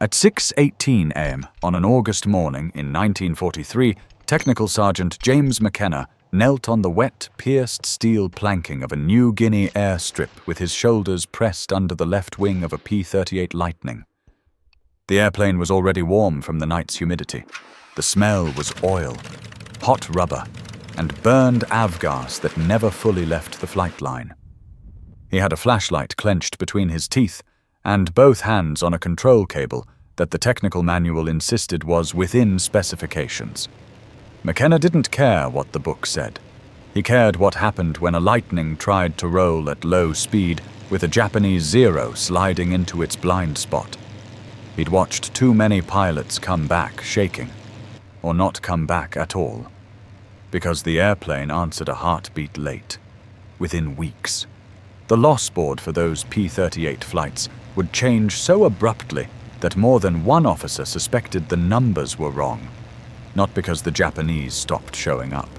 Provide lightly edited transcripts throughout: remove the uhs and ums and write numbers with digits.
At 6:18 a.m. on an August morning in 1943, Technical Sergeant James McKenna knelt on the wet, pierced steel planking of a New Guinea airstrip with his shoulders pressed under the left wing of a P-38 Lightning. The airplane was already warm from the night's humidity. The smell was oil, hot rubber, and burned avgas that never fully left the flight line. He had a flashlight clenched between his teeth and both hands on a control cable that the technical manual insisted was within specifications. McKenna didn't care what the book said. He cared what happened when a Lightning tried to roll at low speed with a Japanese Zero sliding into its blind spot. He'd watched too many pilots come back shaking, or not come back at all, because the airplane answered a heartbeat late, within weeks. The loss board for those P-38 flights would change so abruptly that more than one officer suspected the numbers were wrong. Not because the Japanese stopped showing up.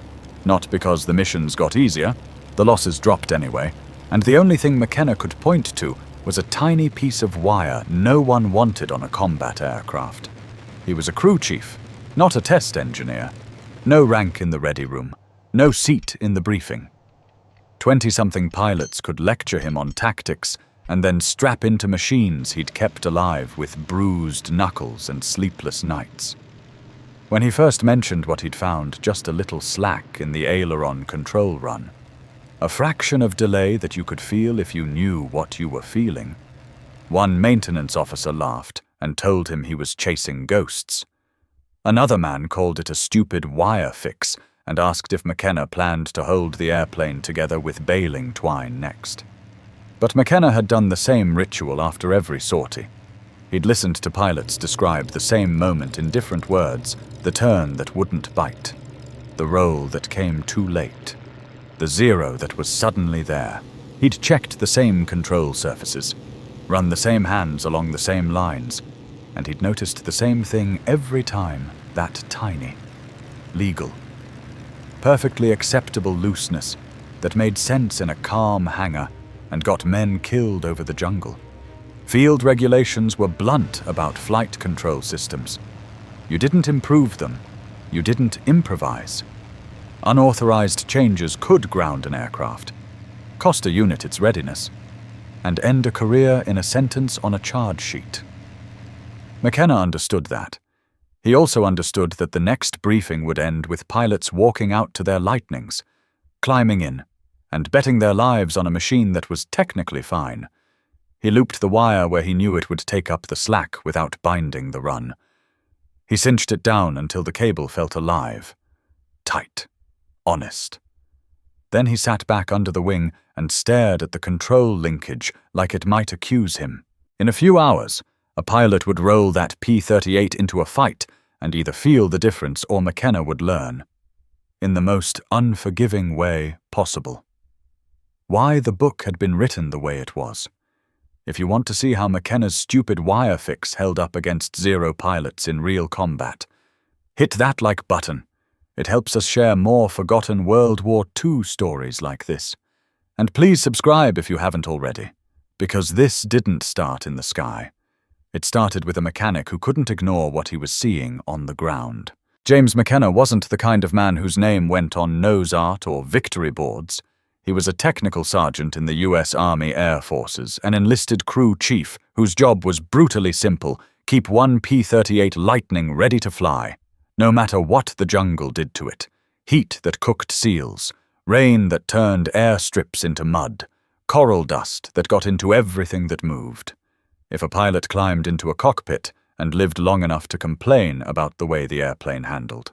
Not because the missions got easier, the losses dropped anyway, and the only thing McKenna could point to was a tiny piece of wire no one wanted on a combat aircraft. He was a crew chief, not a test engineer. No rank in the ready room, no seat in the briefing. 20-something pilots could lecture him on tactics and then strap into machines he'd kept alive with bruised knuckles and sleepless nights. When he first mentioned what he'd found, just a little slack in the aileron control run, a fraction of delay that you could feel if you knew what you were feeling, one maintenance officer laughed and told him he was chasing ghosts. Another man called it a stupid wire fix and asked if McKenna planned to hold the airplane together with baling twine next. But McKenna had done the same ritual after every sortie. He'd listened to pilots describe the same moment in different words, the turn that wouldn't bite, the roll that came too late, the Zero that was suddenly there. He'd checked the same control surfaces, run the same hands along the same lines, and he'd noticed the same thing every time, that tiny, legal, perfectly acceptable looseness that made sense in a calm hangar and got men killed over the jungle. Field regulations were blunt about flight control systems. You didn't improve them. You didn't improvise. Unauthorized changes could ground an aircraft, cost a unit its readiness, and end a career in a sentence on a charge sheet. McKenna understood that. He also understood that the next briefing would end with pilots walking out to their Lightnings, climbing in, and betting their lives on a machine that was technically fine. He looped the wire where he knew it would take up the slack without binding the run. He cinched it down until the cable felt alive, tight, honest. Then he sat back under the wing and stared at the control linkage like it might accuse him. In a few hours, a pilot would roll that P-38 into a fight and either feel the difference or McKenna would learn, in the most unforgiving way possible. Why the book had been written the way it was. If you want to see how McKenna's stupid wire fix held up against Zero pilots in real combat, hit that like button. It helps us share more forgotten World War II stories like this. And please subscribe if you haven't already, because this didn't start in the sky. It started with a mechanic who couldn't ignore what he was seeing on the ground. James McKenna wasn't the kind of man whose name went on nose art or victory boards. He was a technical sergeant in the U.S. Army Air Forces, an enlisted crew chief whose job was brutally simple: keep one P-38 Lightning ready to fly, no matter what the jungle did to it. Heat that cooked seals, rain that turned airstrips into mud, coral dust that got into everything that moved. If a pilot climbed into a cockpit and lived long enough to complain about the way the airplane handled,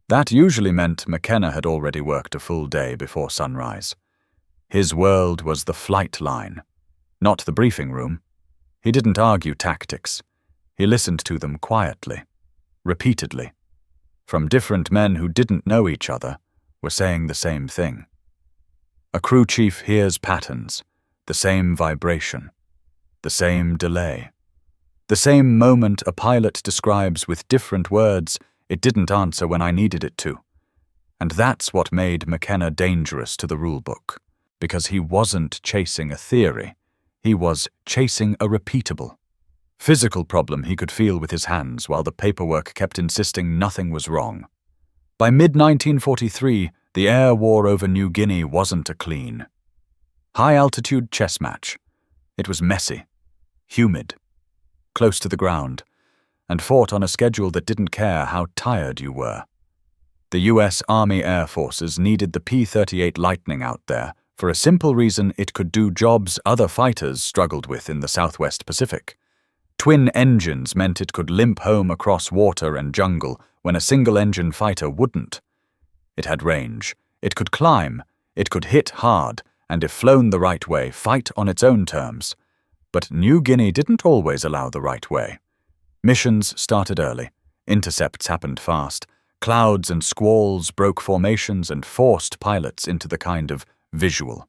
that usually meant McKenna had already worked a full day before sunrise. His world was the flight line, not the briefing room. He didn't argue tactics. He listened to them quietly, repeatedly, from different men who didn't know each other, were saying the same thing. A crew chief hears patterns, the same vibration, the same delay. The same moment a pilot describes with different words, it didn't answer when I needed it to. And that's what made McKenna dangerous to the rulebook, because he wasn't chasing a theory, he was chasing a repeatable, Physical problem he could feel with his hands while the paperwork kept insisting nothing was wrong. By mid-1943, the air war over New Guinea wasn't a clean, high-altitude chess match. It was messy, humid, close to the ground, and fought on a schedule that didn't care how tired you were. The U.S. Army Air Forces needed the P-38 Lightning out there for a simple reason: it could do jobs other fighters struggled with in the Southwest Pacific. Twin engines meant it could limp home across water and jungle when a single-engine fighter wouldn't. It had range, it could climb, it could hit hard, and if flown the right way, fight on its own terms. But New Guinea didn't always allow the right way. Missions started early, intercepts happened fast, clouds and squalls broke formations and forced pilots into the kind of visual.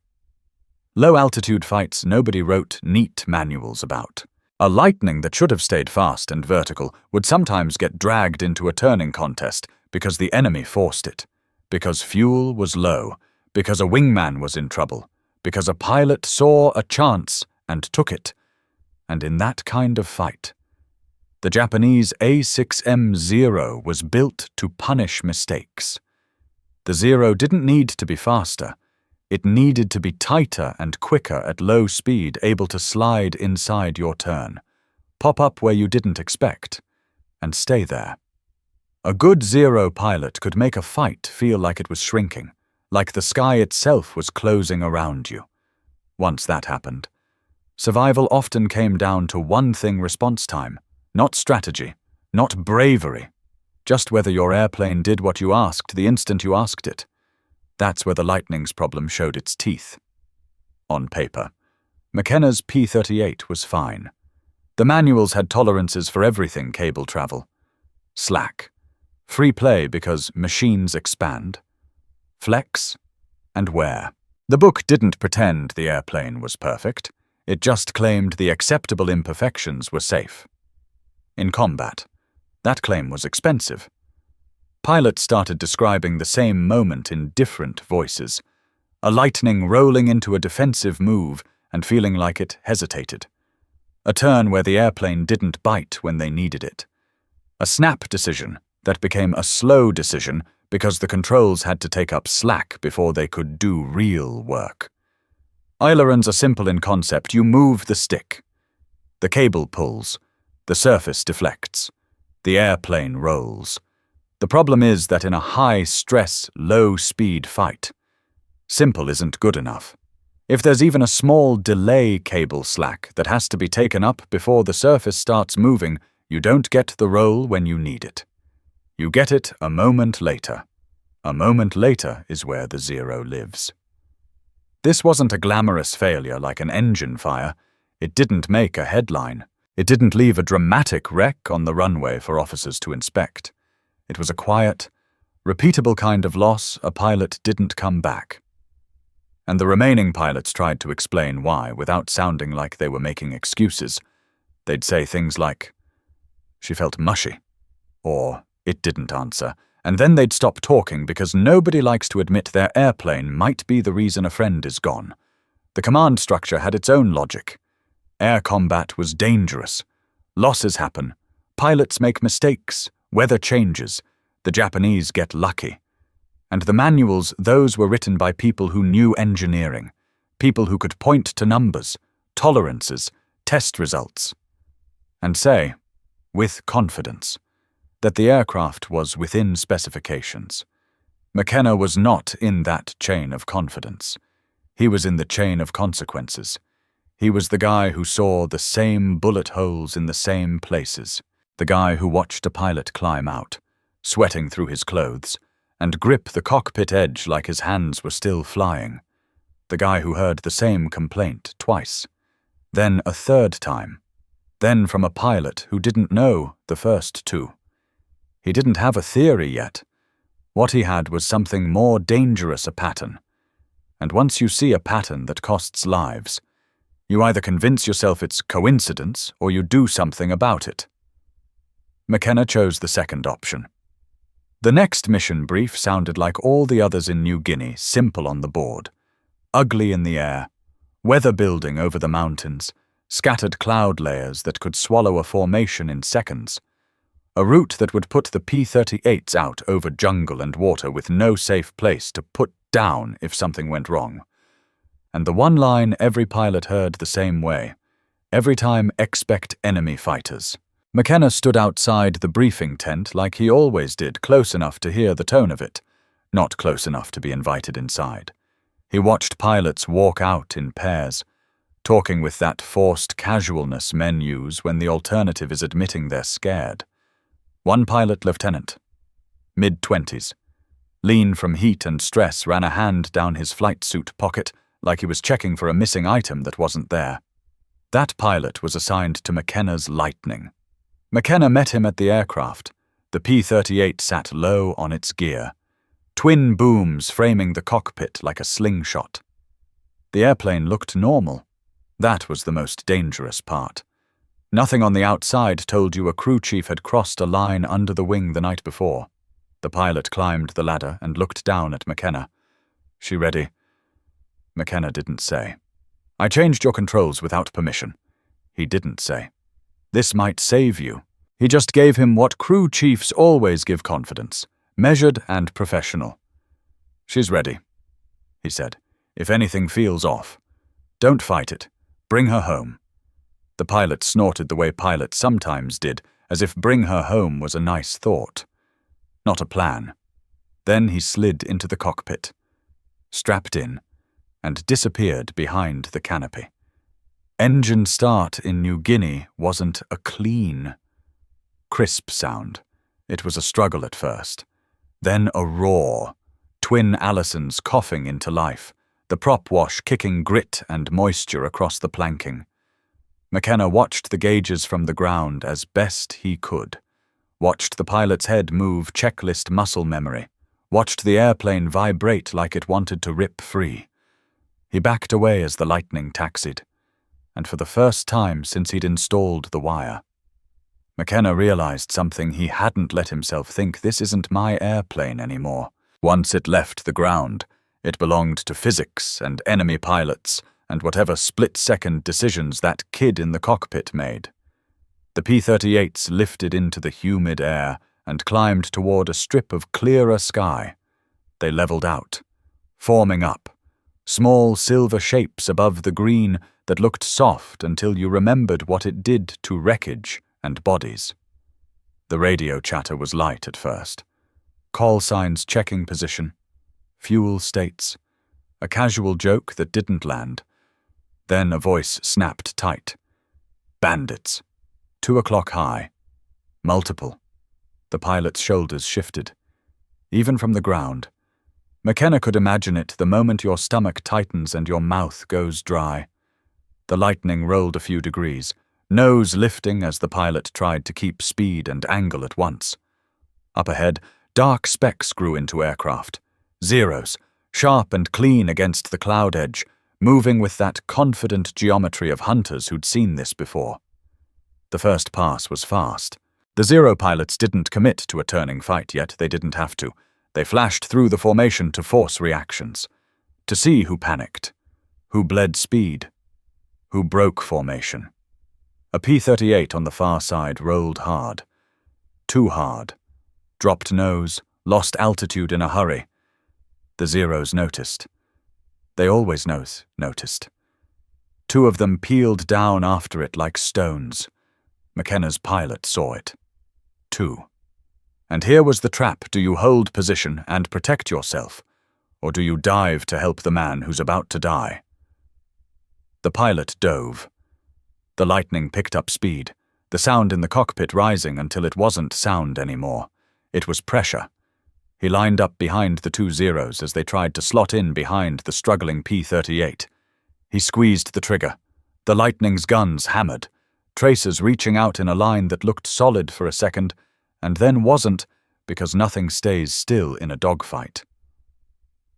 Low-altitude fights nobody wrote neat manuals about. A Lightning that should have stayed fast and vertical would sometimes get dragged into a turning contest because the enemy forced it, because fuel was low, because a wingman was in trouble, because a pilot saw a chance and took it. And in that kind of fight, the Japanese A6M-0 was built to punish mistakes. The Zero didn't need to be faster. It needed to be tighter and quicker at low speed, able to slide inside your turn, pop up where you didn't expect, and stay there. A good Zero pilot could make a fight feel like it was shrinking, like the sky itself was closing around you. Once that happened, survival often came down to one thing: response time. Not strategy, not bravery, just whether your airplane did what you asked the instant you asked it. That's where the Lightning's problem showed its teeth. On paper, McKenna's P-38 was fine. The manuals had tolerances for everything cable travel. Slack, free play because machines expand, flex, and wear. The book didn't pretend the airplane was perfect. It just claimed the acceptable imperfections were safe. In combat, that claim was expensive. Pilots started describing the same moment in different voices. A Lightning rolling into a defensive move and feeling like it hesitated. A turn where the airplane didn't bite when they needed it. A snap decision that became a slow decision because the controls had to take up slack before they could do real work. Ailerons are simple in concept. You move the stick. The cable pulls. The surface deflects. The airplane rolls. The problem is that in a high-stress, low-speed fight, simple isn't good enough. If there's even a small delay cable slack that has to be taken up before the surface starts moving, you don't get the roll when you need it. You get it a moment later. A moment later is where the Zero lives. This wasn't a glamorous failure like an engine fire. It didn't make a headline. It didn't leave a dramatic wreck on the runway for officers to inspect. It was a quiet, repeatable kind of loss. A pilot didn't come back. And the remaining pilots tried to explain why without sounding like they were making excuses. They'd say things like, "She felt mushy," or "It didn't answer," and then they'd stop talking because nobody likes to admit their airplane might be the reason a friend is gone. The command structure had its own logic. Air combat was dangerous. Losses happen. Pilots make mistakes. Weather changes. The Japanese get lucky. And the manuals, those were written by people who knew engineering, people who could point to numbers, tolerances, test results, and say, with confidence, that the aircraft was within specifications. McKenna was not in that chain of confidence. He was in the chain of consequences. He was the guy who saw the same bullet holes in the same places, the guy who watched a pilot climb out, sweating through his clothes, and grip the cockpit edge like his hands were still flying, the guy who heard the same complaint twice, then a third time, then from a pilot who didn't know the first two. He didn't have a theory yet. What he had was something more dangerous, a pattern. And once you see a pattern that costs lives, you either convince yourself it's coincidence or you do something about it. McKenna chose the second option. The next mission brief sounded like all the others in New Guinea, simple on the board, ugly in the air, weather building over the mountains, scattered cloud layers that could swallow a formation in seconds. A route that would put the P-38s out over jungle and water with no safe place to put down if something went wrong. And the one line every pilot heard the same way: every time, expect enemy fighters. McKenna stood outside the briefing tent like he always did, close enough to hear the tone of it, not close enough to be invited inside. He watched pilots walk out in pairs, talking with that forced casualness men use when the alternative is admitting they're scared. One pilot, lieutenant, mid-20s, lean from heat and stress, ran a hand down his flight suit pocket like he was checking for a missing item that wasn't there. That pilot was assigned to McKenna's Lightning. McKenna met him at the aircraft. The P-38 sat low on its gear, twin booms framing the cockpit like a slingshot. The airplane looked normal. That was the most dangerous part. Nothing on the outside told you a crew chief had crossed a line under the wing the night before. The pilot climbed the ladder and looked down at McKenna. "She ready?" McKenna didn't say. "I changed your controls without permission." He didn't say. "This might save you." He just gave him what crew chiefs always give confidence: measured and professional. "She's ready," he said. "If anything feels off, don't fight it. Bring her home." The pilot snorted the way pilots sometimes did, as if bring her home was a nice thought, not a plan. Then he slid into the cockpit, strapped in, and disappeared behind the canopy. Engine start in New Guinea wasn't a clean, crisp sound. It was a struggle at first. Then a roar, twin Allisons coughing into life, the prop wash kicking grit and moisture across the planking. McKenna watched the gauges from the ground as best he could, watched the pilot's head move checklist muscle memory, watched the airplane vibrate like it wanted to rip free. He backed away as the Lightning taxied, and for the first time since he'd installed the wire, McKenna realized something he hadn't let himself think: this isn't my airplane anymore. Once it left the ground, it belonged to physics and enemy pilots and whatever split-second decisions that kid in the cockpit made. The P-38s lifted into the humid air and climbed toward a strip of clearer sky. They leveled out, forming up, small silver shapes above the green that looked soft until you remembered what it did to wreckage and bodies. The radio chatter was light at first. Call signs checking position, fuel states, a casual joke that didn't land. Then a voice snapped tight. "Bandits. 2 o'clock high. Multiple." The pilot's shoulders shifted. Even from the ground, McKenna could imagine it the moment your stomach tightens and your mouth goes dry. The Lightning rolled a few degrees, nose lifting as the pilot tried to keep speed and angle at once. Up ahead, dark specks grew into aircraft. Zeros, sharp and clean against the cloud edge, moving with that confident geometry of hunters who'd seen this before. The first pass was fast. The Zero pilots didn't commit to a turning fight yet. They didn't have to. They flashed through the formation to force reactions, to see who panicked, who bled speed, who broke formation. A P-38 on the far side rolled hard. Too hard. Dropped nose, lost altitude in a hurry. The Zeros noticed. They always noticed. 2 of them peeled down after it like stones. McKenna's pilot saw it. 2. And here was the trap: do you hold position and protect yourself, or do you dive to help the man who's about to die? The pilot dove. The Lightning picked up speed, the sound in the cockpit rising until it wasn't sound anymore. It was pressure. He lined up behind the 2 Zeros as they tried to slot in behind the struggling P-38. He squeezed the trigger. The Lightning's guns hammered, tracers reaching out in a line that looked solid for a second, and then wasn't, because nothing stays still in a dogfight.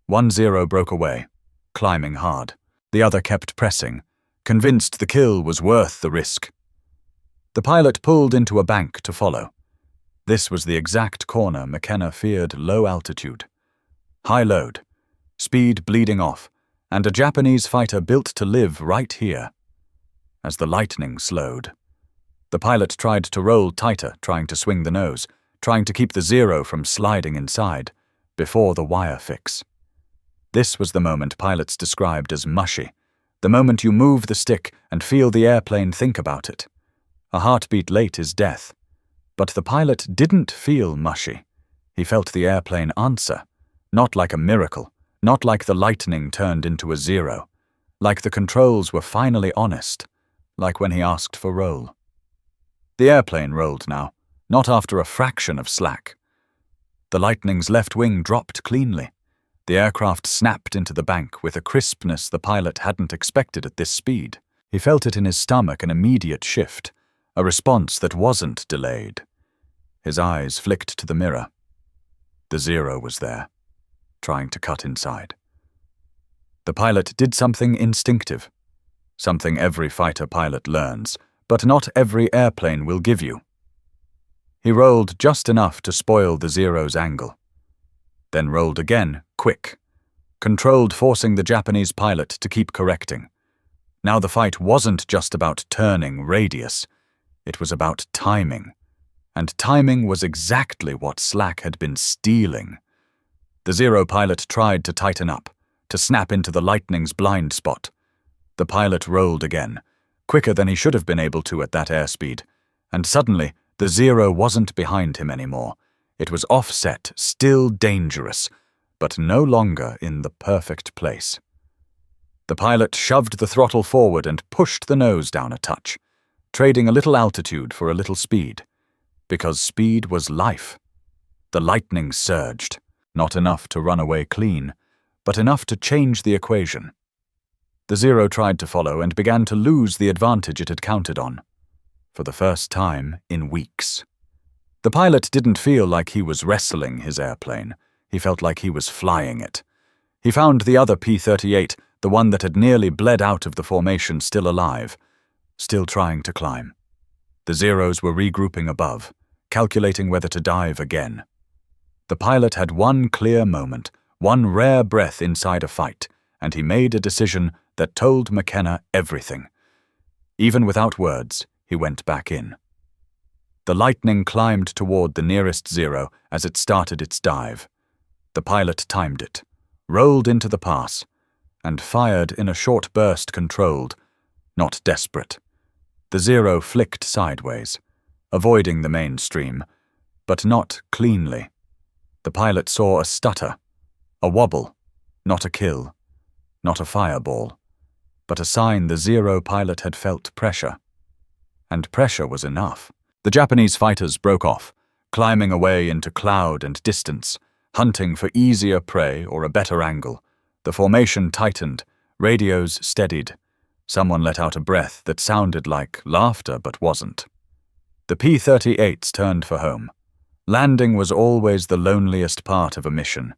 1 Zero broke away, climbing hard. The other kept pressing, convinced the kill was worth the risk. The pilot pulled into a bank to follow. This was the exact corner McKenna feared: low altitude. High load, speed bleeding off, and a Japanese fighter built to live right here. as the lightning slowed. The pilot tried to roll tighter, trying to swing the nose, trying to keep the Zero from sliding inside, before the wire fix. This was the moment pilots described as mushy, the moment you move the stick and feel the airplane think about it. A heartbeat late is death. But the pilot didn't feel mushy. He felt the airplane answer, not like a miracle, not like the lightning turned into a Zero, like the controls were finally honest, like when he asked for roll. The airplane rolled now, not after a fraction of slack. The Lightning's left wing dropped cleanly. The aircraft snapped into the bank with a crispness the pilot hadn't expected at this speed. He felt it in his stomach, an immediate shift, a response that wasn't delayed. His eyes flicked to the mirror. The Zero was there, trying to cut inside. The pilot did something instinctive, something every fighter pilot learns, but not every airplane will give you. He rolled just enough to spoil the Zero's angle. Then rolled again, quick, controlled, forcing the Japanese pilot to keep correcting. Now the fight wasn't just about turning radius, it was about timing. And timing was exactly what slack had been stealing. The Zero pilot tried to tighten up, to snap into the Lightning's blind spot. The pilot rolled again, quicker than he should have been able to at that airspeed, and suddenly the Zero wasn't behind him anymore. It was offset, still dangerous, but no longer in the perfect place. The pilot shoved the throttle forward and pushed the nose down a touch, trading a little altitude for a little speed. Because speed was life. The Lightning surged, not enough to run away clean, but enough to change the equation. The Zero tried to follow and began to lose the advantage it had counted on, for the first time in weeks. The pilot didn't feel like he was wrestling his airplane. He felt like he was flying it. He found the other P-38, the one that had nearly bled out of the formation, still alive, still trying to climb. The Zeros were regrouping above, calculating whether to dive again. The pilot had one clear moment, one rare breath inside a fight, and he made a decision that told McKenna everything. Even without words, he went back in. The Lightning climbed toward the nearest Zero as it started its dive. The pilot timed it, rolled into the pass, and fired in a short burst, controlled, not desperate. The Zero flicked sideways, avoiding the mainstream, but not cleanly. The pilot saw a stutter, a wobble, not a kill, not a fireball, but a sign the Zero pilot had felt pressure. And pressure was enough. The Japanese fighters broke off, climbing away into cloud and distance, hunting for easier prey or a better angle. The formation tightened, radios steadied. Someone let out a breath that sounded like laughter but wasn't. The P-38s turned for home. Landing was always the loneliest part of a mission,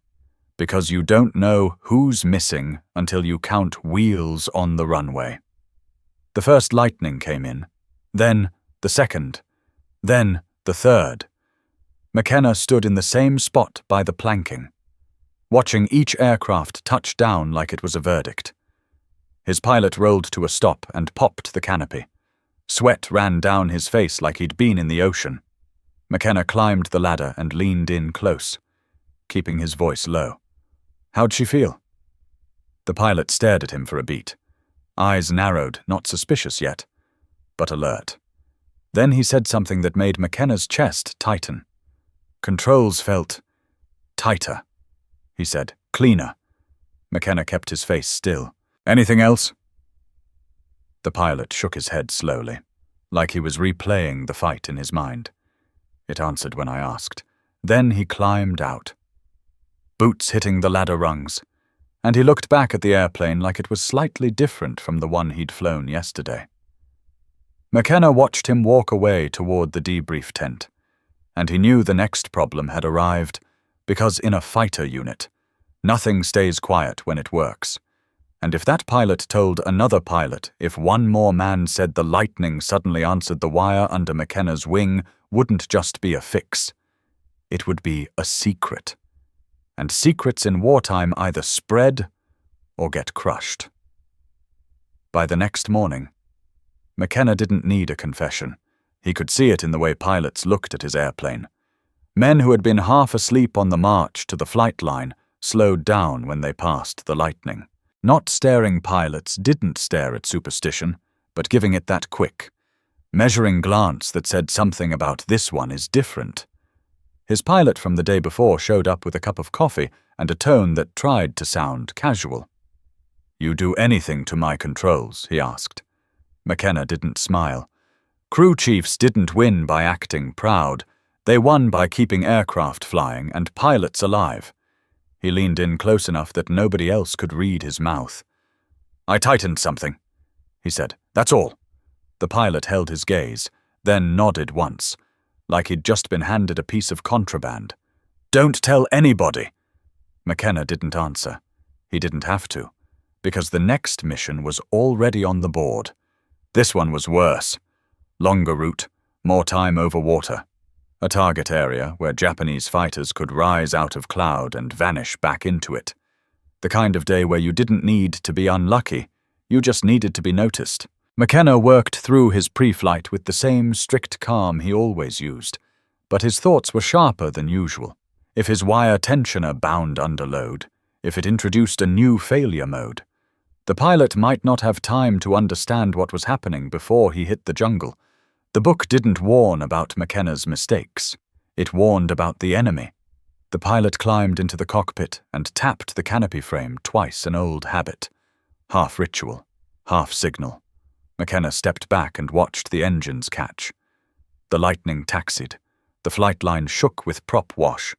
because you don't know who's missing until you count wheels on the runway. The first Lightning came in, then the second, then the third. McKenna stood in the same spot by the planking, watching each aircraft touch down like it was a verdict. His pilot rolled to a stop and popped the canopy. Sweat ran down his face like he'd been in the ocean. McKenna climbed the ladder and leaned in close, keeping his voice low. How'd she feel? The pilot stared at him for a beat. Eyes narrowed, not suspicious yet, but alert. Then he said something that made McKenna's chest tighten. Controls felt tighter, he said, cleaner. McKenna kept his face still. Anything else? The pilot shook his head slowly, like he was replaying the fight in his mind. It answered when I asked. Then he climbed out, boots hitting the ladder rungs, and he looked back at the airplane like it was slightly different from the one he'd flown yesterday. McKenna watched him walk away toward the debrief tent, and he knew the next problem had arrived, because in a fighter unit, nothing stays quiet when it works. And if that pilot told another pilot, if one more man said the Lightning suddenly answered the wire under McKenna's wing, wouldn't just be a fix. It would be a secret. And secrets in wartime either spread or get crushed. By the next morning, McKenna didn't need a confession. He could see it in the way pilots looked at his airplane. Men who had been half asleep on the march to the flight line slowed down when they passed the lightning. Not staring pilots didn't stare at superstition, but giving it that quick, measuring glance that said something about this one is different. His pilot from the day before showed up with a cup of coffee and a tone that tried to sound casual. "You do anything to my controls?" he asked. McKenna didn't smile. Crew chiefs didn't win by acting proud. They won by keeping aircraft flying and pilots alive. He leaned in close enough that nobody else could read his mouth. "I tightened something," he said. "That's all." The pilot held his gaze, then nodded once, like he'd just been handed a piece of contraband. "Don't tell anybody." McKenna didn't answer. He didn't have to, because the next mission was already on the board. This one was worse. Longer route, more time over water. A target area where Japanese fighters could rise out of cloud and vanish back into it. The kind of day where you didn't need to be unlucky, you just needed to be noticed. McKenna worked through his pre-flight with the same strict calm he always used, but his thoughts were sharper than usual. If his wire tensioner bound under load, if it introduced a new failure mode, the pilot might not have time to understand what was happening before he hit the jungle. The book didn't warn about McKenna's mistakes. It warned about the enemy. The pilot climbed into the cockpit and tapped the canopy frame twice, an old habit. Half ritual, half signal. McKenna stepped back and watched the engines catch. The lightning taxied. The flight line shook with prop wash.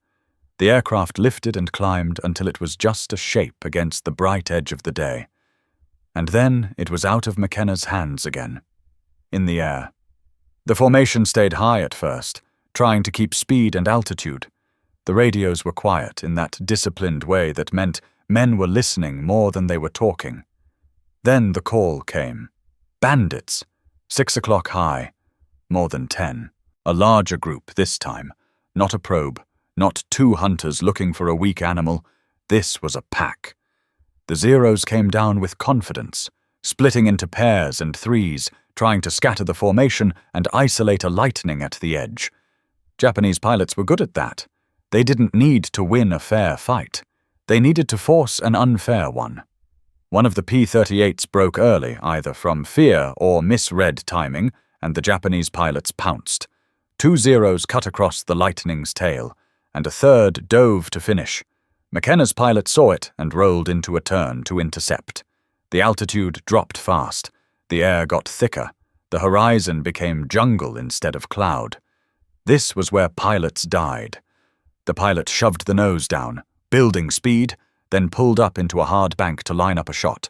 The aircraft lifted and climbed until it was just a shape against the bright edge of the day. And then it was out of McKenna's hands again, in the air. The formation stayed high at first, trying to keep speed and altitude. The radios were quiet in that disciplined way that meant men were listening more than they were talking. Then the call came. Bandits, 6 o'clock high, more than 10. A larger group this time, not a probe, not 2 hunters looking for a weak animal. This was a pack. The Zeros came down with confidence, splitting into pairs and threes, trying to scatter the formation and isolate a lightning at the edge. Japanese pilots were good at that. They didn't need to win a fair fight. They needed to force an unfair one. One of the P-38s broke early, either from fear or misread timing, and the Japanese pilots pounced. 2 Zeros cut across the lightning's tail, and a third dove to finish. McKenna's pilot saw it and rolled into a turn to intercept. The altitude dropped fast. The air got thicker. The horizon became jungle instead of cloud. This was where pilots died. The pilot shoved the nose down, building speed, then pulled up into a hard bank to line up a shot.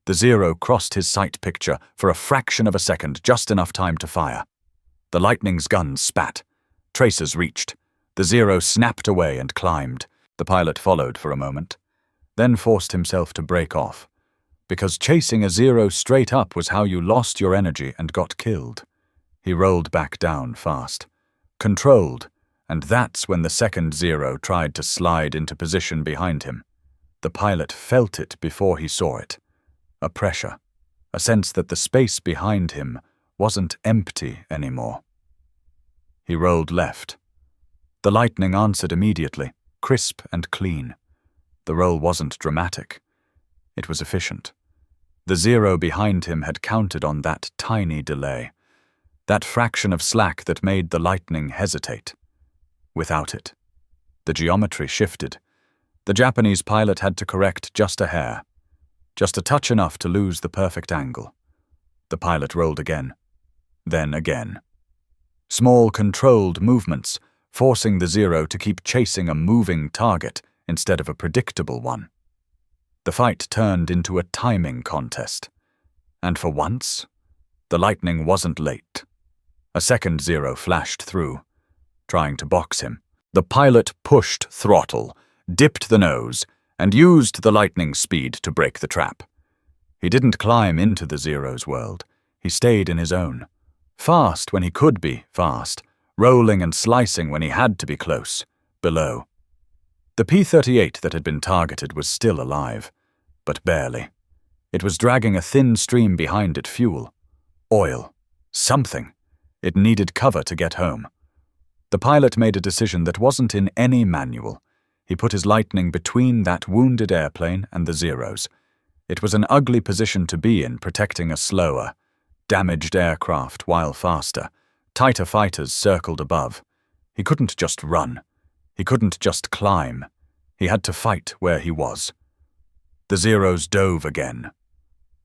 The Zero crossed his sight picture for a fraction of a second, just enough time to fire. The lightning's gun spat. Tracers reached. The Zero snapped away and climbed. The pilot followed for a moment, then forced himself to break off, because chasing a Zero straight up was how you lost your energy and got killed. He rolled back down fast, controlled, and that's when the second Zero tried to slide into position behind him. The pilot felt it before he saw it. A pressure, a sense that the space behind him wasn't empty anymore. He rolled left. The lightning answered immediately, crisp and clean. The roll wasn't dramatic. It was efficient. The Zero behind him had counted on that tiny delay, that fraction of slack that made the lightning hesitate. Without it, the geometry shifted. The Japanese pilot had to correct just a hair, just a touch enough to lose the perfect angle. The pilot rolled again, then again. Small, controlled movements, forcing the Zero to keep chasing a moving target instead of a predictable one. The fight turned into a timing contest. And for once, the lightning wasn't late. A second Zero flashed through, trying to box him. The pilot pushed throttle, dipped the nose, and used the lightning's speed to break the trap. He didn't climb into the Zero's world. He stayed in his own. Fast when he could be fast, rolling and slicing when he had to be close, below. The P-38 that had been targeted was still alive, but barely. It was dragging a thin stream behind it fuel. Oil. Something. It needed cover to get home. The pilot made a decision that wasn't in any manual. He put his Lightning between that wounded airplane and the Zeros. It was an ugly position to be in, protecting a slower, damaged aircraft while faster. Tighter fighters circled above. He couldn't just run. He couldn't just climb. He had to fight where he was. The Zeros dove again.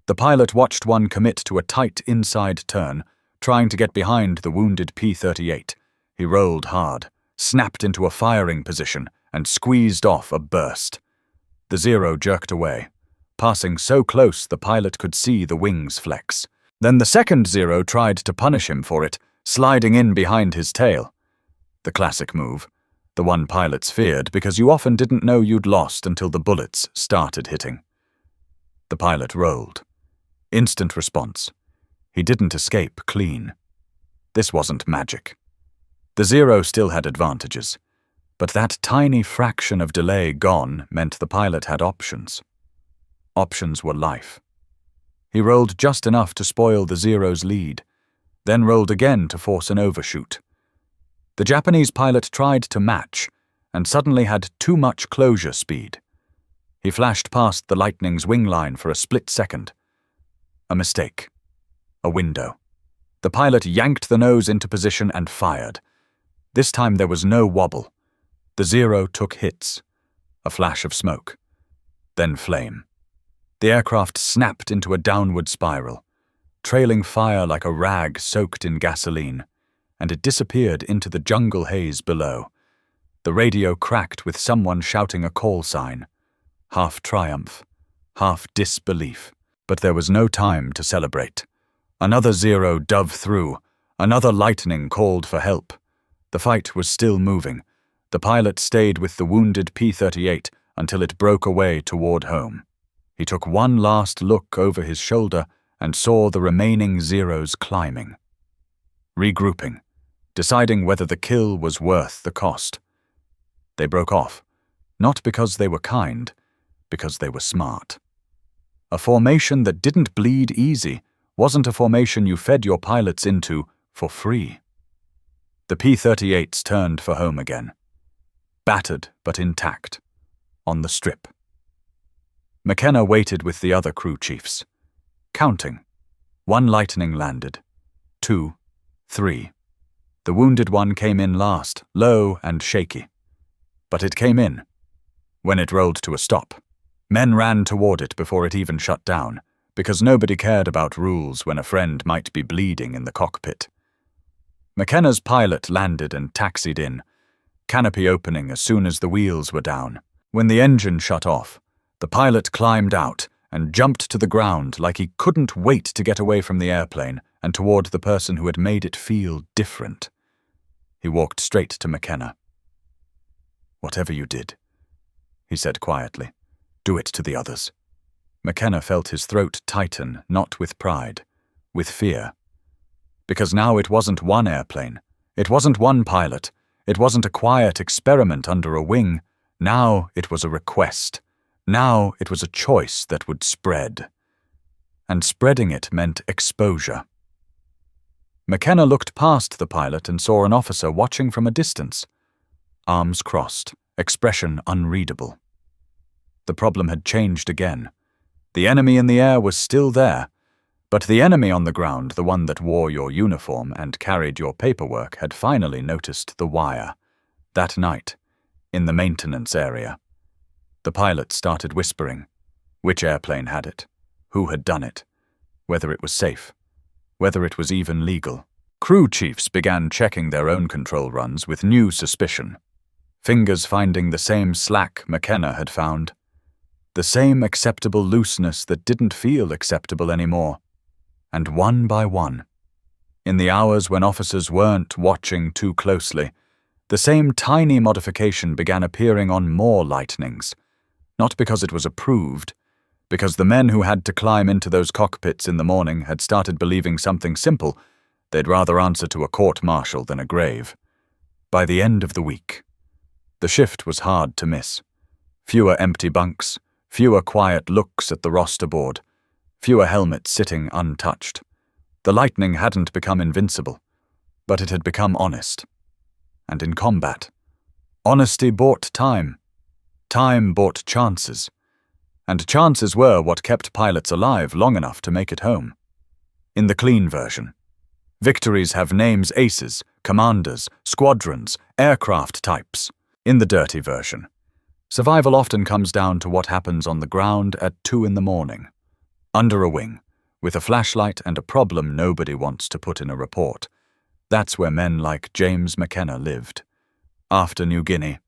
The pilot watched one commit to a tight inside turn, trying to get behind the wounded P-38. He rolled hard, snapped into a firing position, and squeezed off a burst. The Zero jerked away, passing so close the pilot could see the wings flex. Then the second Zero tried to punish him for it, sliding in behind his tail. The classic move, the one pilots feared because you often didn't know you'd lost until the bullets started hitting. The pilot rolled. Instant response. He didn't escape clean. This wasn't magic. The Zero still had advantages, but that tiny fraction of delay gone meant the pilot had options. Options were life. He rolled just enough to spoil the Zero's lead, then rolled again to force an overshoot. The Japanese pilot tried to match, and suddenly had too much closure speed. He flashed past the Lightning's wing line for a split second. A mistake. A window. The pilot yanked the nose into position and fired. This time there was no wobble. The Zero took hits. A flash of smoke. Then flame. The aircraft snapped into a downward spiral, trailing fire like a rag soaked in gasoline, and it disappeared into the jungle haze below. The radio cracked with someone shouting a call sign. Half triumph, half disbelief. But there was no time to celebrate. Another Zero dove through. Another Lightning called for help. The fight was still moving. The pilot stayed with the wounded P-38 until it broke away toward home. He took one last look over his shoulder and saw the remaining Zeros climbing. Regrouping, deciding whether the kill was worth the cost. They broke off, not because they were kind, because they were smart. A formation that didn't bleed easy wasn't a formation you fed your pilots into for free. The P-38s turned for home again. Battered but intact. On the strip. McKenna waited with the other crew chiefs. Counting. 1 Lightning landed. 2, 3. The wounded one came in last, low and shaky. But it came in. When it rolled to a stop, men ran toward it before it even shut down, because nobody cared about rules when a friend might be bleeding in the cockpit. McKenna's pilot landed and taxied in, canopy opening as soon as the wheels were down. When the engine shut off, the pilot climbed out and jumped to the ground like he couldn't wait to get away from the airplane and toward the person who had made it feel different. He walked straight to McKenna. "Whatever you did," he said quietly, "do it to the others." McKenna felt his throat tighten, not with pride, with fear. Because now it wasn't one airplane, it wasn't one pilot, it wasn't a quiet experiment under a wing. Now it was a request. Now it was a choice that would spread. And spreading it meant exposure. McKenna looked past the pilot and saw an officer watching from a distance. Arms crossed, expression unreadable. The problem had changed again. The enemy in the air was still there, but the enemy on the ground, the one that wore your uniform and carried your paperwork, had finally noticed the wire. That night, in the maintenance area. The pilot started whispering. Which airplane had it? Who had done it? Whether it was safe? Whether it was even legal? Crew chiefs began checking their own control runs with new suspicion. Fingers finding the same slack McKenna had found. The same acceptable looseness that didn't feel acceptable anymore. And one by one, in the hours when officers weren't watching too closely, the same tiny modification began appearing on more Lightnings. Not because it was approved, because the men who had to climb into those cockpits in the morning had started believing something simple: they'd rather answer to a court-martial than a grave. By the end of the week, the shift was hard to miss. Fewer empty bunks, fewer quiet looks at the roster board, fewer helmets sitting untouched. The lightning hadn't become invincible, but it had become honest. And in combat, honesty bought time. Time bought chances. And chances were what kept pilots alive long enough to make it home. In the clean version, victories have names: aces, commanders, squadrons, aircraft types. In the dirty version, survival often comes down to what happens on the ground at 2 in the morning, under a wing, with a flashlight and a problem nobody wants to put in a report. That's where men like James McKenna lived. After New Guinea,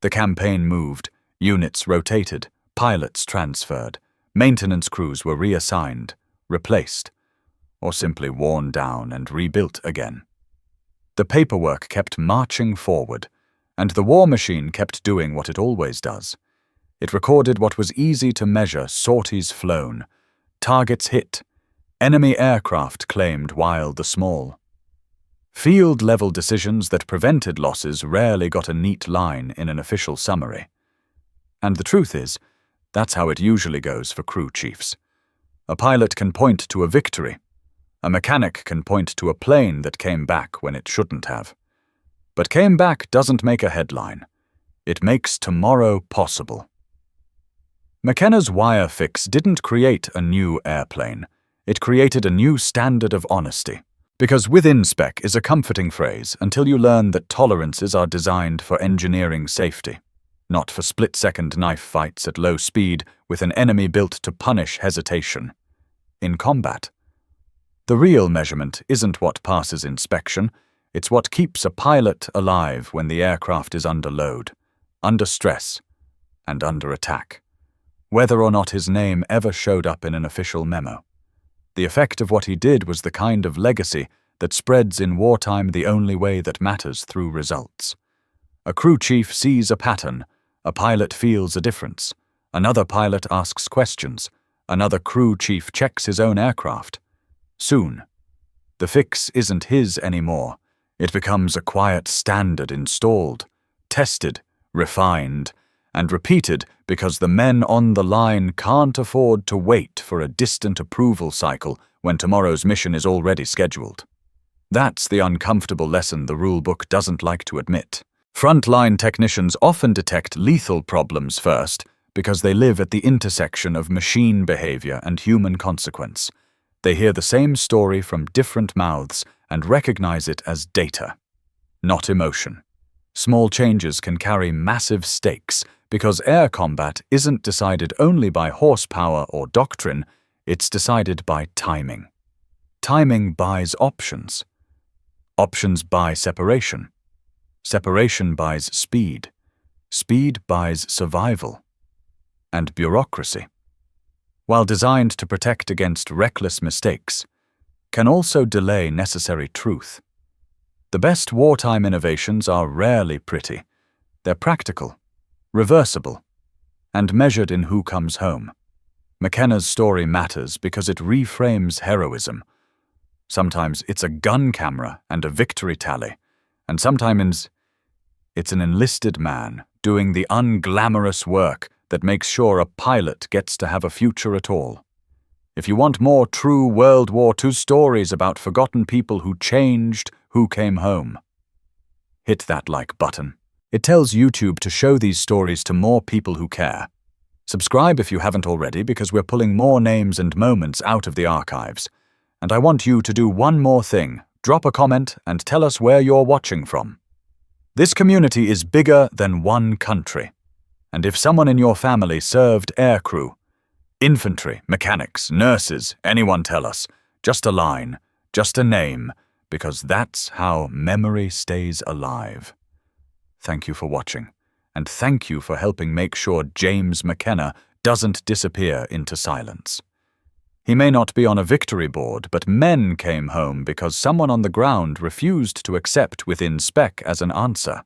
the campaign moved, units rotated, pilots transferred, maintenance crews were reassigned, replaced, or simply worn down and rebuilt again. The paperwork kept marching forward, and the war machine kept doing what it always does. It recorded what was easy to measure: sorties flown, targets hit, enemy aircraft claimed wild the small. Field-level decisions that prevented losses rarely got a neat line in an official summary. And the truth is, that's how it usually goes for crew chiefs. A pilot can point to a victory. A mechanic can point to a plane that came back when it shouldn't have. But came back doesn't make a headline. It makes tomorrow possible. McKenna's wire fix didn't create a new airplane. It created a new standard of honesty. Because within spec is a comforting phrase until you learn that tolerances are designed for engineering safety, not for split-second knife fights at low speed with an enemy built to punish hesitation. In combat, the real measurement isn't what passes inspection, it's what keeps a pilot alive when the aircraft is under load, under stress, and under attack, whether or not his name ever showed up in an official memo. The effect of what he did was the kind of legacy that spreads in wartime the only way that matters: through results. A crew chief sees a pattern, a pilot feels a difference, another pilot asks questions, another crew chief checks his own aircraft. Soon, the fix isn't his anymore. It becomes a quiet standard installed, tested, refined, and repeated because the men on the line can't afford to wait for a distant approval cycle when tomorrow's mission is already scheduled. That's the uncomfortable lesson the rulebook doesn't like to admit. Frontline technicians often detect lethal problems first because they live at the intersection of machine behavior and human consequence. They hear the same story from different mouths and recognize it as data, not emotion. Small changes can carry massive stakes because air combat isn't decided only by horsepower or doctrine, it's decided by timing. Timing buys options. Options buy separation. Separation buys speed. Speed buys survival. And bureaucracy, while designed to protect against reckless mistakes, can also delay necessary truth. The best wartime innovations are rarely pretty. They're practical, reversible, and measured in who comes home. McKenna's story matters because it reframes heroism. Sometimes it's a gun camera and a victory tally, and sometimes it's an enlisted man doing the unglamorous work that makes sure a pilot gets to have a future at all. If you want more true World War II stories about forgotten people who changed who came home, hit that like button. It tells YouTube to show these stories to more people who care. Subscribe if you haven't already, because we're pulling more names and moments out of the archives. And I want you to do one more thing: drop a comment and tell us where you're watching from. This community is bigger than one country. And if someone in your family served aircrew, infantry, mechanics, nurses, anyone, tell us. Just a line, just a name, because that's how memory stays alive. Thank you for watching, and thank you for helping make sure James McKenna doesn't disappear into silence. He may not be on a victory board, but men came home because someone on the ground refused to accept within spec as an answer.